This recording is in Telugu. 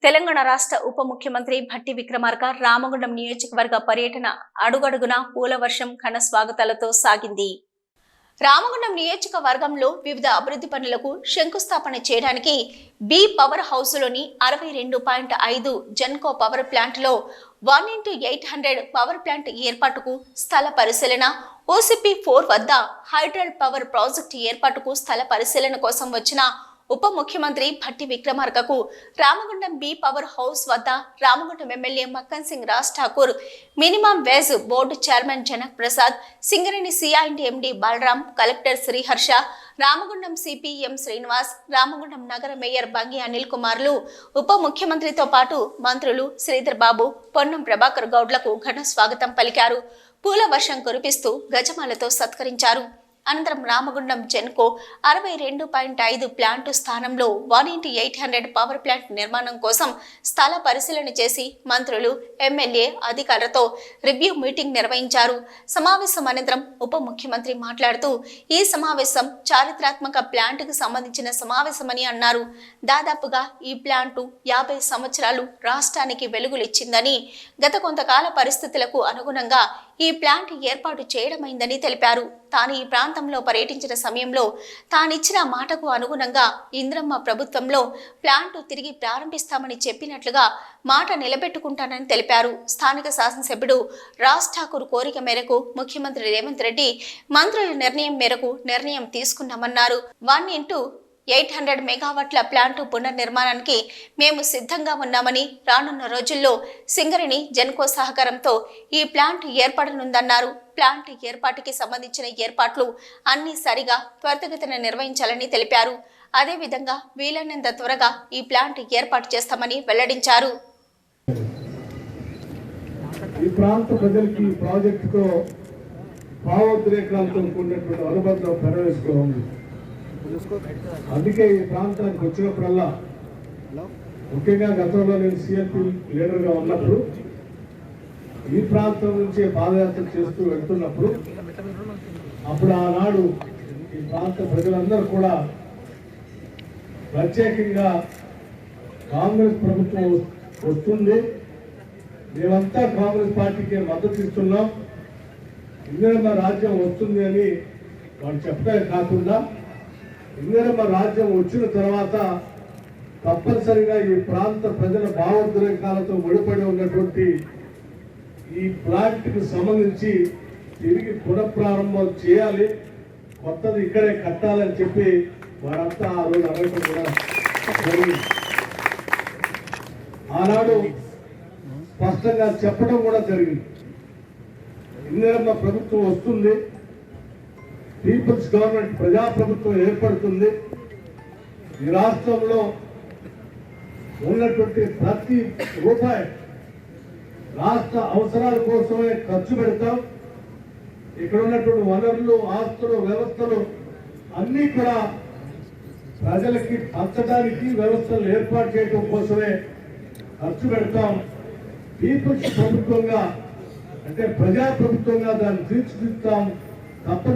తెలంగాణ రాష్ట్ర ఉప ముఖ్యమంత్రి భట్టి విక్రమార్క రామగుండం నియోజకవర్గ పర్యటన అడుగడుగునా పూల వర్షం ఘన స్వాగతాలతో సాగింది. రామగుండం నియోజకవర్గంలో వివిధ అభివృద్ధి పనులకు శంకుస్థాపన చేయడానికి బి పవర్ హౌస్లోని 62.5 జెన్కో పవర్ ప్లాంట్లో 1x800 పవర్ ప్లాంట్ ఏర్పాటుకు స్థల పరిశీలన, ఓసిపి 4 వద్ద హైడ్రల్ పవర్ ప్రాజెక్టు ఏర్పాటుకు స్థల పరిశీలన కోసం వచ్చిన ఉప ముఖ్యమంత్రి భట్టి విక్రమార్కకు రామగుండం బి పవర్ హౌస్ వద్ద Ramagundam MLA Makkan Singh Raj Thakur, minimum wage board chairman Janak Prasad, Singareni C and MD Balaram, collector Sriharsha, Ramagundam CPM Srinivas, Ramagundam నగర మేయర్ బంగి అనిల్ కుమార్లు ఉప ముఖ్యమంత్రితో పాటు మంత్రులు శ్రీధర్ బాబు, పొన్నం ప్రభాకర్ గౌడ్లకు ఘన స్వాగతం పలికారు. పూల వర్షం కురిపిస్తూ గజమాలతో సత్కరించారు. అనంతరం రామగుండం జెన్కో 62.5 ప్లాంటు స్థానంలో 1x800 పవర్ ప్లాంట్ నిర్మాణం కోసం స్థల పరిశీలన చేసి మంత్రులు, ఎమ్మెల్యే అధికారులతో రివ్యూ మీటింగ్ నిర్వహించారు. సమావేశం అనంతరం ఉప ముఖ్యమంత్రి మాట్లాడుతూ ఈ సమావేశం చారిత్రాత్మక ప్లాంటుకు సంబంధించిన సమావేశమని అన్నారు. దాదాపుగా ఈ ప్లాంటు 50 సంవత్సరాలు రాష్ట్రానికి వెలుగులిచ్చిందని, గత కొంతకాల పరిస్థితులకు అనుగుణంగా ఈ ప్లాంట్ ఏర్పాటు చేయడమైందని తెలిపారు. తాను ఈ ప్రాంతంలో పర్యటించిన సమయంలో తానిచ్చిన మాటకు అనుగుణంగా ఇంద్రమ్మ ప్రభుత్వంలో ప్లాంట్ తిరిగి ప్రారంభిస్తామని చెప్పినట్లుగా మాట నిలబెట్టుకుంటానని తెలిపారు. స్థానిక శాసనసభ్యుడు రాజ్ ఠాకూర్ కోరిక మేరకు ముఖ్యమంత్రి రేవంత్ రెడ్డి మంత్రుల నిర్ణయం మేరకు నిర్ణయం తీసుకున్నామన్నారు. 1x800 మెగావాట్ల ప్లాంటు పునర్నిర్మాణానికి మేము సిద్ధంగా ఉన్నామని, రానున్న రోజుల్లో సింగరేణి జెన్కో సహకారంతో ఈ ప్లాంట్ ఏర్పడనుందన్నారు. ప్లాంట్ ఏర్పాటుకి సంబంధించిన ఏర్పాట్లు అన్ని సరిగా త్వరితగతిన నిర్వహించాలని తెలిపారు. అదేవిధంగా వీలైనంత త్వరగా ఈ ప్లాంట్ ఏర్పాటు చేస్తామని వెల్లడించారు. ఈ ప్రాంత ప్రజలకి ఈ ప్రాజెక్టుతో భావోద్రేకాలతో కూడినటువంటి అనుబంధం పెరవేసుకోవాలి. అందుకే ఈ ప్రాంతానికి వచ్చినప్పుడల్లా, ముఖ్యంగా గతంలో నేను సిఎల్పి లీడర్గా ఉన్నప్పుడు ఈ ప్రాంతం నుంచే పాదయాత్ర చేస్తూ వెళ్తున్నప్పుడు అప్పుడు ఆనాడు ఈ ప్రాంత ప్రజలందరూ కూడా ప్రత్యేకంగా కాంగ్రెస్ ప్రభుత్వం వస్తుంది, మేమంతా కాంగ్రెస్ పార్టీకి మద్దతు ఇస్తున్నాం, ఇందిరమ్మ రాజ్యం వస్తుంది అని వాళ్ళు చెప్పడమే కాకుండా ఇందిరమ్మ రాజ్యం వచ్చిన తర్వాత తప్పనిసరిగా ఈ ప్రాంత ప్రజల భావోద్రేకాలతో ముడిపడి ఉన్నటువంటి ఈ ప్లాంట్కి సంబంధించి తిరిగి పునఃప్రారంభం చేయాలి, కొత్తది ఇక్కడే కట్టాలని చెప్పి వారంతా ఆ రోజు అనడం కూడా జరిగింది. ఆనాడు స్పష్టంగా చెప్పడం కూడా జరిగింది. ఇందిరమ్మ ప్రభుత్వం వస్తుంది, పీపుల్స్ గవర్నమెంట్ ప్రజాప్రభుత్వం ఏర్పడుతుంది, ఈ రాష్ట్రంలో ఉన్నటువంటి ప్రతి రూపాయి రాష్ట్ర అవసరాల కోసమే ఖర్చు పెడతాం, ఇక్కడ ఉన్నటువంటి వనరులు, ఆస్తులు, వ్యవస్థలు అన్నీ కూడా ప్రజలకి పంచడానికి వ్యవస్థలు ఏర్పాటు చేయడం కోసమే ఖర్చు పెడతాం. పీపుల్స్ ప్రభుత్వంగా అంటే ప్రజాప్రభుత్వంగా దాన్ని తీర్చిదిద్దాం. తప్ప